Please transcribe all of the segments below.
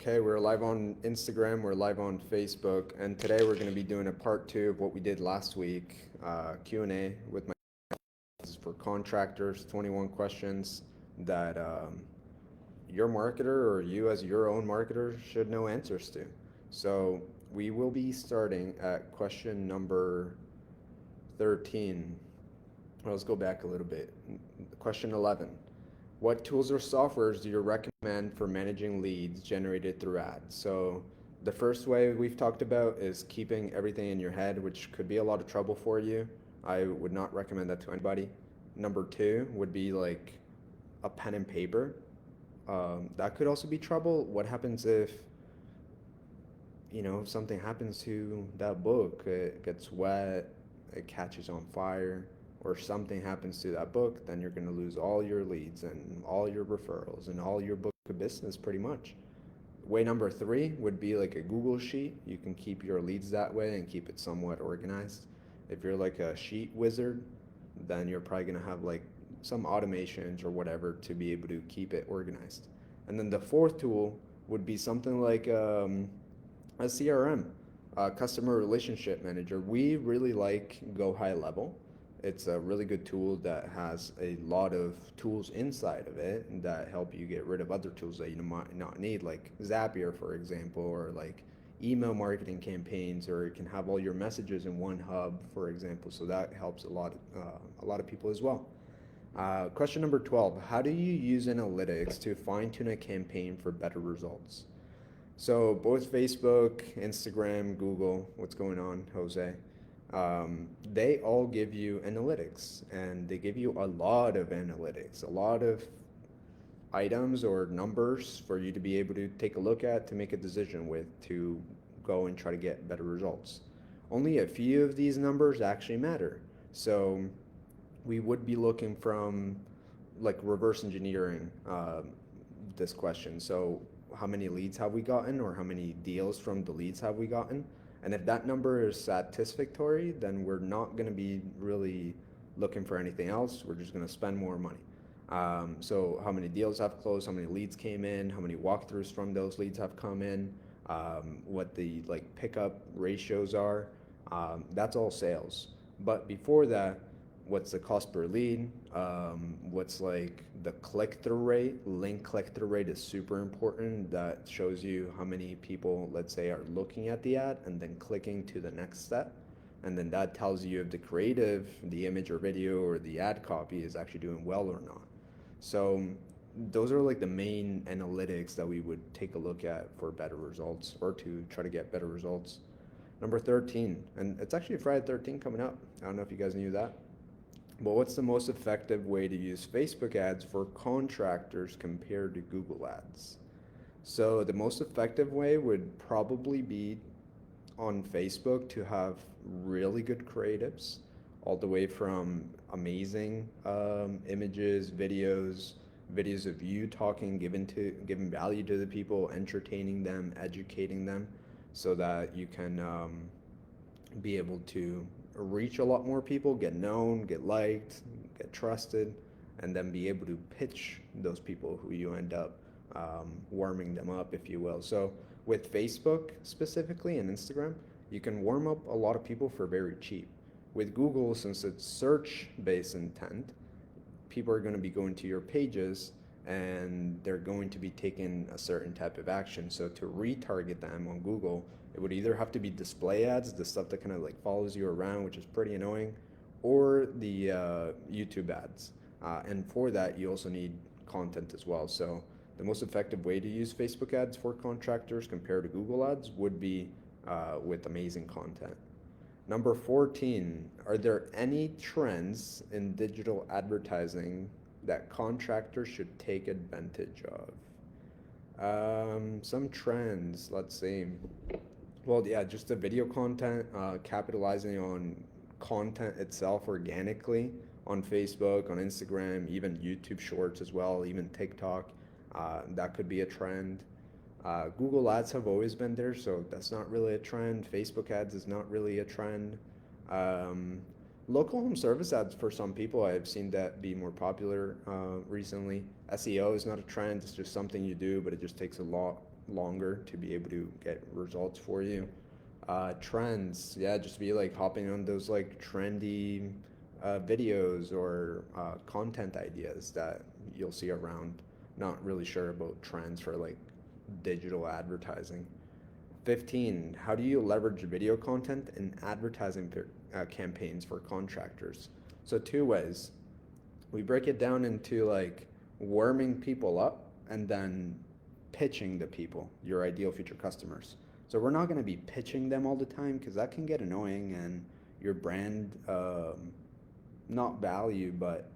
Okay, we're live on Instagram, we're live on Facebook, and today we're going to be doing a part two of what we did last week, Q&A with my for contractors, 21 questions that your marketer or you as your own marketer should know answers to. So we will be starting at question number 13. Well, let's go back a little bit. Question 11. What tools or softwares do you recommend for managing leads generated through ads? So the first way we've talked about is keeping everything in your head, which could be a lot of trouble for you. I would not recommend that to anybody. Number two would be like a pen and paper. That could also be trouble. What happens if, something happens to that book? It gets wet, it catches on fire, or something happens to that book, then you're going to lose all your leads and all your referrals and all your book of business pretty much. Way number three would be like a Google Sheet. You can keep your leads that way and keep it somewhat organized. If you're like a sheet wizard, then you're probably going to have like some automations or whatever to be able to keep it organized. And then the fourth tool would be something like a CRM, customer relationship manager. We really like Go High Level. It's a really good tool that has a lot of tools inside of it that help you get rid of other tools that you might not need, like Zapier, for example, or like email marketing campaigns, or it can have all your messages in one hub, for example. So that helps a lot of people as well. Question number 12. How do you use analytics to fine tune a campaign for better results? So both Facebook, Instagram, Google, what's going on, Jose? They all give you analytics, and they give you a lot of analytics, a lot of items or numbers for you to be able to take a look at to make a decision with to go and try to get better results. Only a few of these numbers actually matter. So we would be looking from like reverse engineering this question. So how many leads have we gotten, or how many deals from the leads have we gotten? And if that number is satisfactory, then we're not going to be really looking for anything else. We're just going to spend more money. So how many deals have closed, how many leads came in, how many walkthroughs from those leads have come in, what the like pickup ratios are. That's all sales. But before that, what's the cost per lead? What's like the click-through rate? Link click-through rate is super important. That shows you how many people, let's say, are looking at the ad and then clicking to the next step. And then that tells you if the creative, the image or video, or the ad copy is actually doing well or not. So those are like the main analytics that we would take a look at for better results, or to try to get better results. Number 13, and it's actually Friday 13 coming up. I don't know if you guys knew that. But what's the most effective way to use Facebook ads for contractors compared to Google ads? So the most effective way would probably be on Facebook to have really good creatives, all the way from amazing images, videos of you talking, giving value to the people, entertaining them, educating them, so that you can be able to reach a lot more people, get known, get liked, get trusted, and then be able to pitch those people who you end up warming them up, if you will. So with Facebook specifically and Instagram, you can warm up a lot of people for very cheap. With Google, since it's search-based intent, people are going to be going to your pages and they're going to be taking a certain type of action. So to retarget them on Google, it would either have to be display ads, the stuff that kind of like follows you around, which is pretty annoying, or the YouTube ads. And for that, you also need content as well. So the most effective way to use Facebook ads for contractors compared to Google ads would be with amazing content. Number 14, are there any trends in digital advertising that contractors should take advantage of? Some trends, let's see. Well, yeah, just the video content, capitalizing on content itself organically on Facebook, on Instagram, even YouTube Shorts as well, even TikTok. That could be a trend. Google ads have always been there, so that's not really a trend. Facebook ads is not really a trend. Um, Local home service ads for some people, I've seen that be more popular recently. SEO is not a trend; it's just something you do, but it just takes a longer to be able to get results for you. Trends, yeah, just be like hopping on those like trendy videos or content ideas that you'll see around. Not really sure about trends for like digital advertising. 15, how do you leverage video content in advertising campaigns for contractors? So, two ways. We break it down into like warming people up and then pitching the people, your ideal future customers. So, we're not going to be pitching them all the time because that can get annoying and your brand, not value, but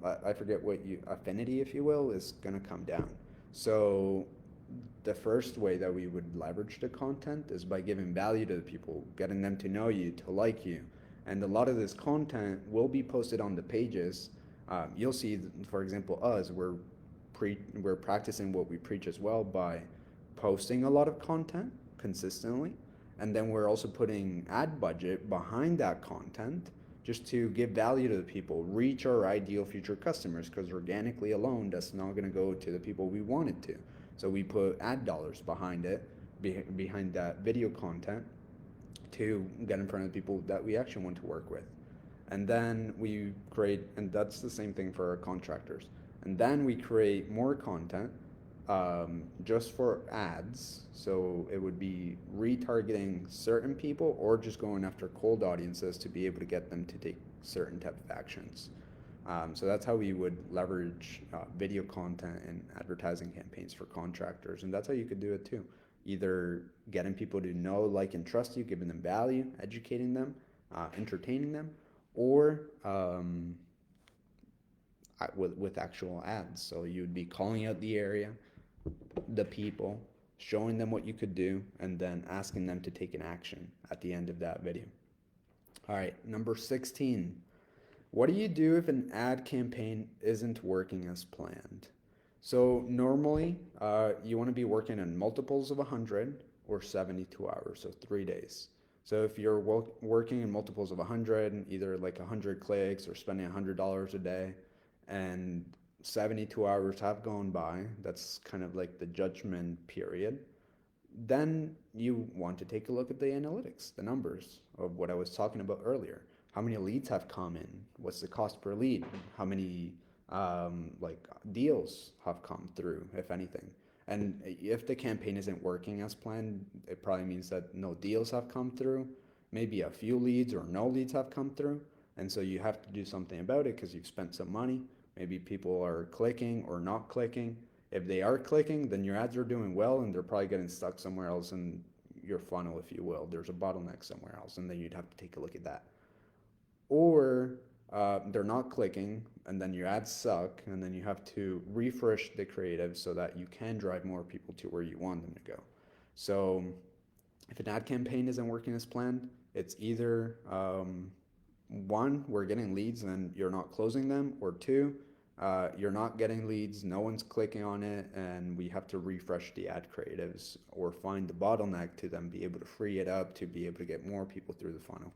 I forget what you, affinity, if you will, is going to come down. So, the first way that we would leverage the content is by giving value to the people, getting them to know you, to like you. And a lot of this content will be posted on the pages. You'll see, for example, us, we're practicing what we preach as well by posting a lot of content consistently. And then we're also putting ad budget behind that content just to give value to the people, reach our ideal future customers, because organically alone, that's not going to go to the people we want it to. So we put ad dollars behind it, behind that video content to get in front of the people that we actually want to work with. And then we create, and that's the same thing for our contractors. And then we create more content just for ads. So it would be retargeting certain people or just going after cold audiences to be able to get them to take certain type of actions. So that's how we would leverage video content and advertising campaigns for contractors. And that's how you could do it too. Either getting people to know, like, and trust you, giving them value, educating them, entertaining them, or with actual ads. So you'd be calling out the area, the people, showing them what you could do, and then asking them to take an action at the end of that video. All right, number 16. What do you do if an ad campaign isn't working as planned? So normally, you want to be working in multiples of 100 or 72 hours, so 3 days. So if you're working in multiples of 100, either like 100 clicks or spending $100 a day, and 72 hours have gone by, that's kind of like the judgment period, then you want to take a look at the analytics, the numbers of what I was talking about earlier. How many leads have come in? What's the cost per lead? How many like deals have come through, if anything? And if the campaign isn't working as planned, it probably means that no deals have come through. Maybe a few leads or no leads have come through. And so you have to do something about it because you've spent some money. Maybe people are clicking or not clicking. If they are clicking, then your ads are doing well and they're probably getting stuck somewhere else in your funnel, if you will. There's a bottleneck somewhere else, and then you'd have to take a look at that. Or they're not clicking, and then your ads suck, and then you have to refresh the creative so that you can drive more people to where you want them to go. So if an ad campaign isn't working as planned, it's either one, we're getting leads and you're not closing them, or two, you're not getting leads, no one's clicking on it, and we have to refresh the ad creatives or find the bottleneck to then be able to free it up to be able to get more people through the funnel.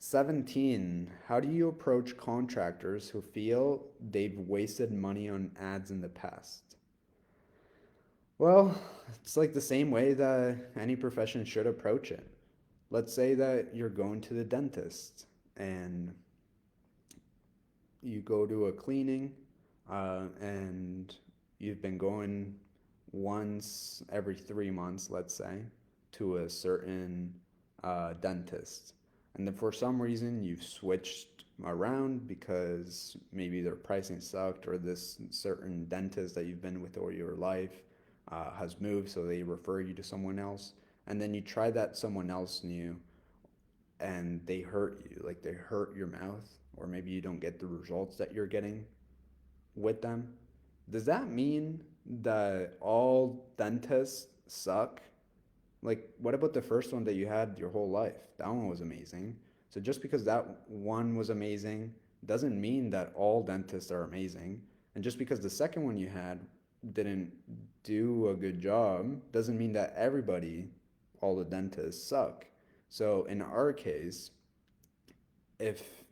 17, how do you approach contractors who feel they've wasted money on ads in the past? Well, it's like the same way that any profession should approach it. Let's say that you're going to the dentist and you go to a cleaning and you've been going once every 3 months, let's say, to a certain dentist. And then for some reason you've switched around because maybe their pricing sucked or this certain dentist that you've been with all your life has moved, so they refer you to someone else. And then you try that someone else new and they hurt you, like they hurt your mouth, or maybe you don't get the results that you're getting with them. Does that mean that all dentists suck? Like, what about the first one that you had your whole life? That one was amazing. So just because that one was amazing doesn't mean that all dentists are amazing. And just because the second one you had didn't do a good job doesn't mean that everybody, all the dentists, suck. So in our case, if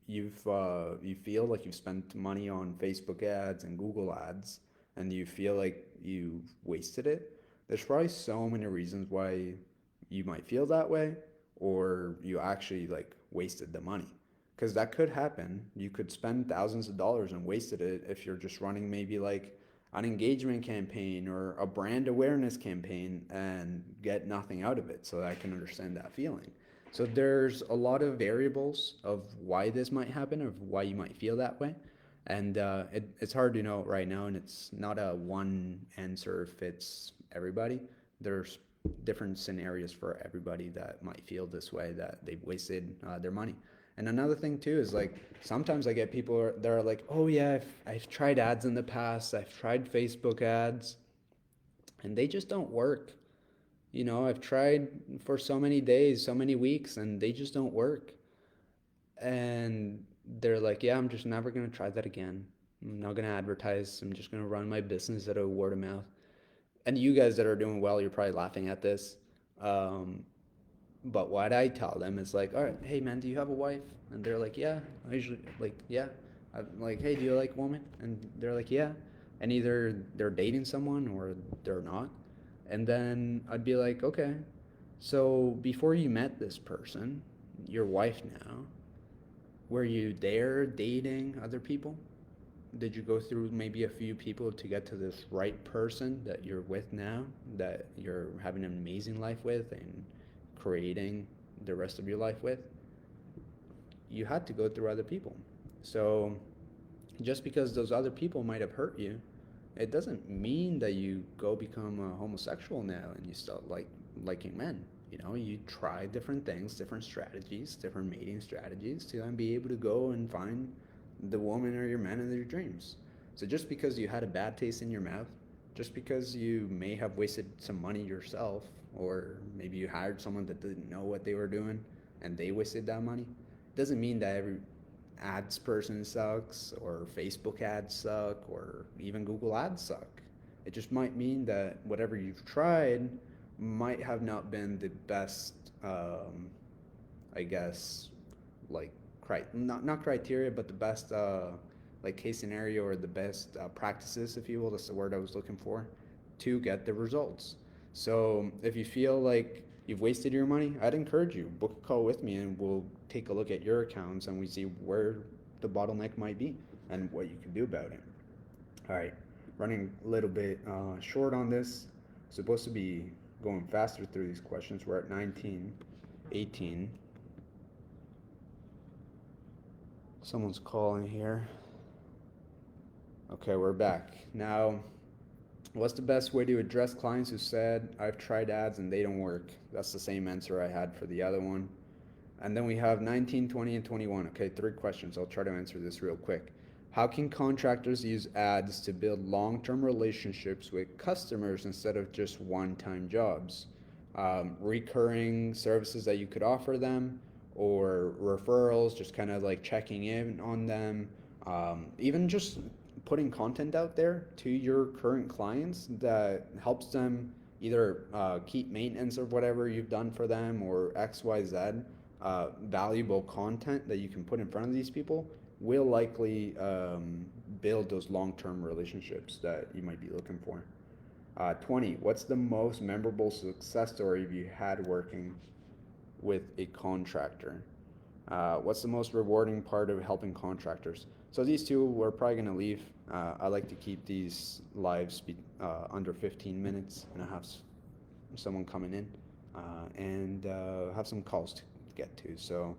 you feel like you've spent money on Facebook ads and Google ads and you feel like you've wasted it, There's probably so many reasons why you might feel that way, or you actually like wasted the money. Because that could happen. You could spend thousands of dollars and wasted it if you're just running maybe like an engagement campaign or a brand awareness campaign and get nothing out of it. So I can understand that feeling. So there's a lot of variables of why this might happen, of why you might feel that way. And it's hard to know right now, and it's not a one answer fits everybody. There's different scenarios for everybody that might feel this way, that they've wasted their money. And another thing too is like sometimes I get people that are like, oh yeah, I've tried ads in the past, I've tried Facebook ads, and they just don't work. You know, I've tried for so many days, so many weeks, and they just don't work. And they're like, yeah, I'm just never going to try that again. I'm not going to advertise. I'm just going to run my business out of word of mouth. And you guys that are doing well, you're probably laughing at this. Um, but what I tell them is like, all right, hey man, do you have a wife? And they're like, yeah. I usually like, yeah. I'm like, hey, do you like women? And they're like, yeah. And either they're dating someone or they're not. And then I'd be like, okay, so before you met this person, your wife now, were you there dating other people? Did you go through maybe a few people to get to this right person that you're with now, that you're having an amazing life with and creating the rest of your life with? You had to go through other people. So just because those other people might have hurt you, it doesn't mean that you go become a homosexual now and you start liking men. You know, you try different things, different strategies, different mating strategies to then be able to go and find the woman or your man of your dreams. So just because you had a bad taste in your mouth, just because you may have wasted some money yourself, or maybe you hired someone that didn't know what they were doing and they wasted that money, doesn't mean that every ads person sucks or Facebook ads suck or even Google ads suck. It just might mean that whatever you've tried might have not been the best, I guess, like not criteria, but the best like case scenario or the best practices, if you will. That's the word I was looking for, to get the results. So if you feel like you've wasted your money, I'd encourage you book a call with me, and we'll take a look at your accounts and we see where the bottleneck might be and what you can do about it. All right, running a little bit short on this. Supposed to be going faster through these questions. We're at 19, 18. Someone's calling here. Okay, we're back. Now, what's the best way to address clients who said, I've tried ads and they don't work? That's the same answer I had for the other one. And then we have 19, 20, and 21. Okay, three questions. I'll try to answer this real quick. How can contractors use ads to build long-term relationships with customers instead of just one-time jobs? Recurring services that you could offer them, or referrals, just kind of like checking in on them, even just putting content out there to your current clients that helps them either keep maintenance of whatever you've done for them, or XYZ valuable content that you can put in front of these people will likely build those long-term relationships that you might be looking for. 20, what's the most memorable success story you had working with a contractor? What's the most rewarding part of helping contractors? So these two we're probably going to leave. I like to keep these lives under 15 minutes, and I have someone coming in and have some calls to get to. So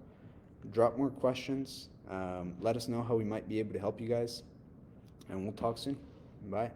drop more questions. Let us know how we might be able to help you guys, and we'll talk soon. Bye.